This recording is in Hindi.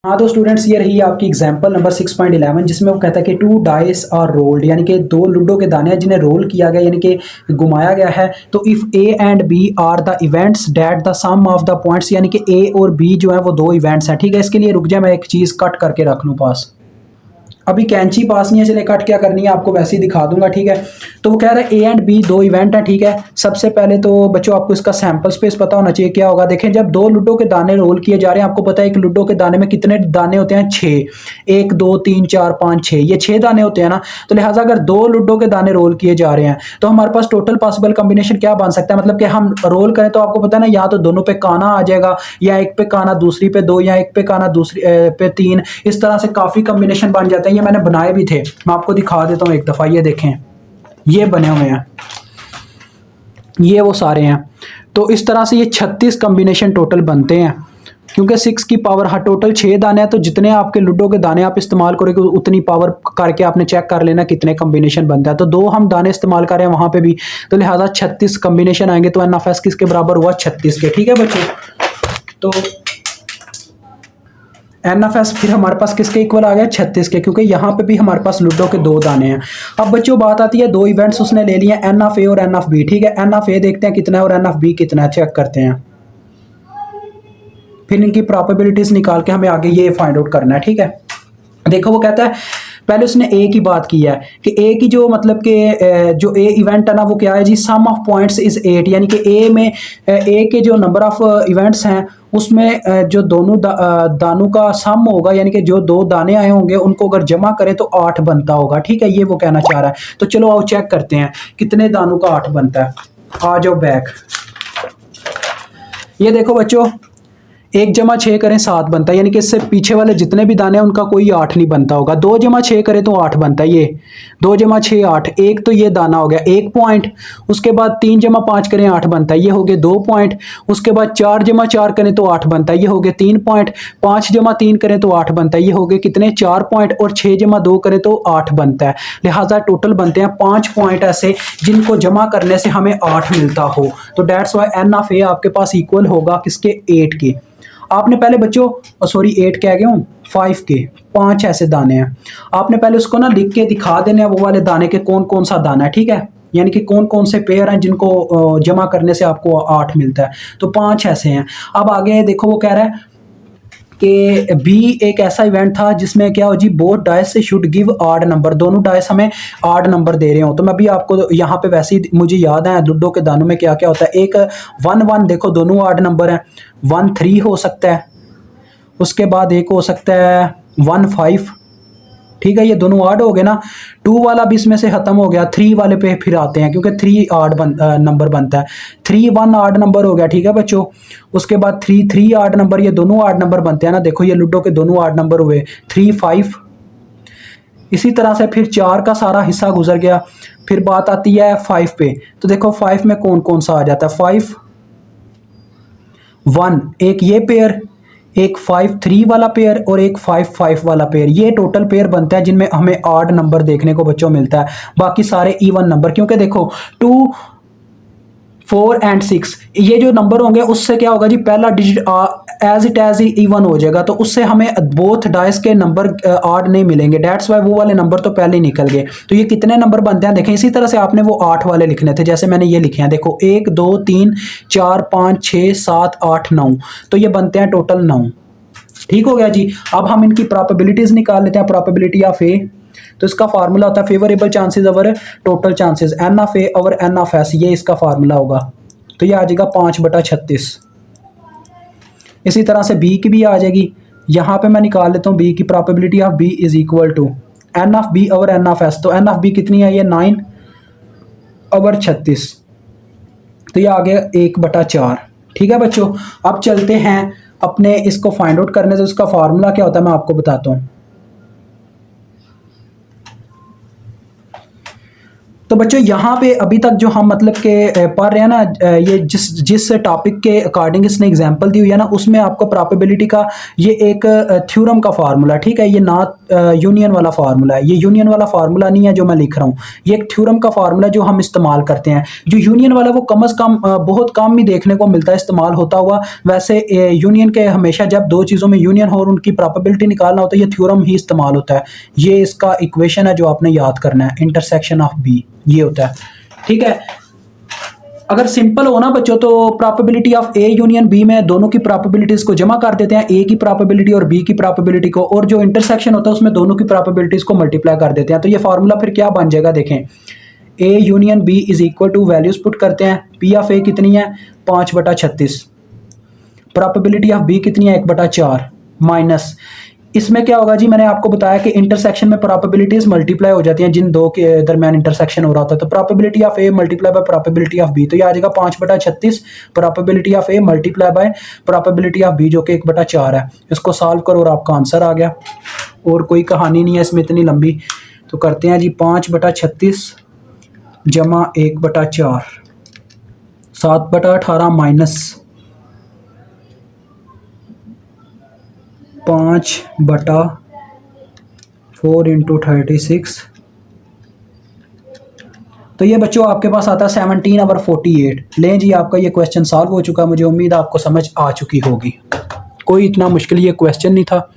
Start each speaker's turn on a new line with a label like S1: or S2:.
S1: हाँ तो स्टूडेंट्स, ये रही आपकी एग्जांपल नंबर 6.11 जिसमें वो कहता है कि टू डाइस आर रोल्ड, यानी कि दो लूडो के दाने हैं जिन्हें रोल किया गया यानी कि घुमाया गया है। तो if A and B are the events that the sum of the points, यानी कि ए और बी जो है वो दो इवेंट्स हैं। ठीक है, इसके लिए रुक जाए, मैं एक चीज़ कट करके रख लूँ पास। अभी कैंची पास नहीं है, चले कट क्या करनी है आपको वैसे ही दिखा दूंगा। ठीक है, तो वो कह रहा है ए एंड बी दो इवेंट है। ठीक है, सबसे पहले तो बच्चों आपको इसका सैंपल स्पेस पता होना चाहिए क्या होगा। देखें, जब दो लूडो के दाने रोल किए जा रहे हैं, आपको पता है एक लूडो के दाने में कितने दाने होते हैं, 6। 1 2 3 4 5 6, ये 6 दाने होते हैं ना। तो लिहाजा अगर दो लूडो के दाने रोल किए जा रहे हैं तो हमारे पास टोटल पॉसिबल कॉम्बिनेशन क्या बन सकता है, मतलब कि हम रोल करें तो आपको पता है ना, या तो दोनों पे काना आ जाएगा, या एक पे काना दूसरी पे 2, या एक पे काना दूसरी पे 3। इस तरह से काफी कॉम्बिनेशन बन जाते हैं। ये मैंने बनाए भी थे, मैं आपको दिखा देता हूँ एक दफा। ये देखें, ये बने हुए हैं, ये वो सारे हैं। तो इस तरह से ये 36 कॉम्बिनेशन टोटल बनते हैं, क्योंकि 6 की पावर, हाँ टोटल 6 दाने हैं, तो जितने आपके लूडो के दाने आप इस्तेमाल करोगे उतनी पावर करके आपने चेक कर लेना कितने कॉम्बिनेशन बनता है। तो दो हम दाने इस्तेमाल कर रहे हैं वहां पे भी, तो लिहाजा 36 कॉम्बिनेशन आएंगे। तो एनएफएस किसके बराबर हुआ, 36 के। ठीक है बच्चों, तो एनएफएस फिर हमारे पास किसके इक्वल आ गया, 36 के, क्योंकि यहाँ पे भी हमारे पास लूडो के दो दाने हैं। अब बच्चों बात आती है, दो इवेंट्स उसने ले लिए, एन ऑफ ए और एन ऑफ बी। ठीक है, एन ऑफ ए देखते हैं कितना है और एन ऑफ बी कितना है, चेक करते हैं। फिर इनकी प्रोबेबिलिटीज निकाल के हमें आगे ये फाइंड आउट करना है। ठीक है, देखो वो कहता है, पहले उसने ए की बात की है कि ए की जो मतलब कि जो ए इवेंट है ना वो क्या है जी, सम ऑफ पॉइंट्स इज 8, यानी कि ए में ए के जो नंबर ऑफ इवेंट्स हैं उसमें जो दोनों दानों का सम होगा, यानी कि जो दो दाने आए होंगे उनको अगर जमा करें तो 8 बनता होगा। ठीक है, ये वो कहना चाह रहा है। तो चलो आओ चेक करते हैं कितने दानों का 8 बनता है। आ जाओ बैक, ये देखो बच्चों, 1 जमा 6 करें 7 बनता है, यानी कि इससे पीछे वाले जितने भी दाने हैं उनका कोई 8 नहीं बनता होगा। 2 जमा 6 करें तो 8 बनता है, ये 2 जमा 6 8। एक तो ये दाना हो गया 1 पॉइंट। उसके बाद 3 जमा 5 करें 8 बनता है, ये हो गए 2 पॉइंट। उसके बाद 4 जमा 4 करें तो 8 बनता है, ये हो गए 3 पॉइंट। 5 जमा 3 करें तो 8 बनता है, ये हो गए कितने, 4 पॉइंट। और 6 जमा 2 करें तो 8 बनता है। लिहाजा टोटल बनते हैं 5 पॉइंट ऐसे जिनको जमा करने से हमें 8 मिलता हो। तो डेट्स वाई एन ऑफ ए आपके पास इक्वल होगा किसके, 8 के। आपने पहले बच्चों, सॉरी 8 कह गया हूँ, 5 के, 5 ऐसे दाने हैं। आपने पहले उसको ना लिख के दिखा देने हैं वो वाले दाने के कौन कौन सा दाना है। ठीक है, यानी कि कौन कौन से पेयर हैं जिनको जमा करने से आपको 8 मिलता है। तो 5 ऐसे हैं। अब आगे देखो वो कह रहा है कि बी एक ऐसा इवेंट था जिसमें क्या हो जी, बोथ डाइस से शुड गिव आड नंबर, दोनों डाइस हमें आड नंबर दे रहे हो। तो मैं भी आपको यहाँ पे वैसे ही मुझे याद है लूडो के दानों में क्या क्या होता है। एक 1 1, देखो दोनों आड नंबर है। 1 3 हो सकता है, उसके बाद एक हो सकता है 1 5। ठीक है, ये दोनों आड हो गए ना। 2 वाला भी इसमें से खत्म हो गया, 3 वाले पे फिर आते हैं क्योंकि 3 नंबर बनता है। 3 1 आड नंबर हो गया। ठीक है बच्चों, उसके बाद 3 3 आड नंबर, ये दोनों आड नंबर बनते हैं ना। देखो ये लूडो के दोनों आड नंबर हुए, 3 5। इसी तरह से फिर 4 का सारा हिस्सा गुजर गया। फिर बात आती है 5 पे, तो देखो 5 में कौन कौन सा आ जाता है, 5 1, एक ये पेयर, एक 5 3 वाला पेयर और एक 5 5 वाला पेयर। ये टोटल पेयर बनता है जिनमें हमें आड नंबर देखने को बच्चों मिलता है। बाकी सारे इवन नंबर, क्योंकि देखो 2 4 एंड 6 ये जो नंबर होंगे उससे क्या होगा जी, पहला डिजिट एज इट एज ही इवन हो जाएगा, तो उससे हमें बोथ डाइस के नंबर आड नहीं मिलेंगे। डेट्स वाई वो वाले नंबर तो पहले ही निकल गए। तो ये कितने नंबर बनते हैं देखें। इसी तरह से आपने वो 8 वाले लिखने थे, जैसे मैंने ये लिखे हैं देखो, 1 2 3 4 5 6 7 8 9। तो ये बनते हैं टोटल 9। ठीक हो गया जी। अब हम इनकी प्रोबेबिलिटीज निकाल लेते हैं। प्रोबेबिलिटी ऑफ ए, तो इसका फार्मूला होता है favourable chances over total chances, n of A over N of S, ये इसका फार्मूला होगा। तो ये आ जाएगा 5/36। इसी तरह से बी की भी आ जाएगी। यहाँ पे मैं निकाल लेता हूँ बी की probability of B is equal to N of B over N of S. तो एन ऑफ बी कितनी है, ये 9/36। तो ये आ गया 1/4। ठीक है बच्चों, अब चलते हैं अपने इसको फाइंड आउट करने से उसका फार्मूला क्या होता है मैं आपको बताता हूँ। तो बच्चों यहाँ पे अभी तक जो हम मतलब के पढ़ रहे हैं ना, ये जिस टॉपिक के अकॉर्डिंग इसने एग्जांपल दी हुई है ना, उसमें आपको प्रोबेबिलिटी का ये एक थ्योरम का फार्मूला, ठीक है, ये नॉट यूनियन वाला फार्मूला है, ये यूनियन वाला फार्मूला नहीं है जो मैं लिख रहा हूँ, ये एक थ्योरम का फार्मूला जो हम इस्तेमाल करते हैं। जो यूनियन वाला वो कम अज़ कम बहुत कम ही देखने को मिलता है इस्तेमाल होता हुआ। वैसे यूनियन के हमेशा जब दो चीज़ों में यूनियन हो और उनकी प्रोबेबिलिटी निकालना होता है, ये थ्योरम ही इस्तेमाल होता है। ये इसका इक्वेशन है जो आपने याद करना है, इंटरसेक्शन ऑफ बी, ये होता है, ठीक है। अगर सिंपल हो ना बच्चों, तो probability of A union B में दोनों की प्रोबेबिलिटीज को जमा कर देते हैं, ए की प्रोबेबिलिटी और बी की प्रोबेबिलिटी को, और जो इंटरसेक्शन होता है उसमें दोनों की प्रोबेबिलिटीज को मल्टीप्लाई कर देते हैं। तो ये फार्मूला फिर क्या बन जाएगा, देखें, A union B is equal to, values put करते हैं, पी ऑफ ए कितनी है 5/36, प्रोबेबिलिटी ऑफ बी कितनी है 1/4, माइनस इसमें क्या होगा जी, मैंने आपको बताया कि इंटरसेक्शन में प्रोबेबिलिटीज मल्टीप्लाई हो जाती हैं जिन दो के दरमियान इंटरसेक्शन हो रहा होता है। तो probability of A multiply by probability of B, तो ये आ जाएगा 5/36 probability of A multiply by probability of B जो कि 1/4 है। इसको सॉल्व करो और आपका आंसर आ गया, और कोई कहानी नहीं है इसमें इतनी लंबी। तो करते हैं जी 5/36 जमा 1/4, 7/18 माइनस 5/4 इंटू 36। तो ये बच्चों आपके पास आता है 17/48। लें जी, आपका ये क्वेश्चन सॉल्व हो चुका है। मुझे उम्मीद है आपको समझ आ चुकी होगी, कोई इतना मुश्किल ये क्वेश्चन नहीं था।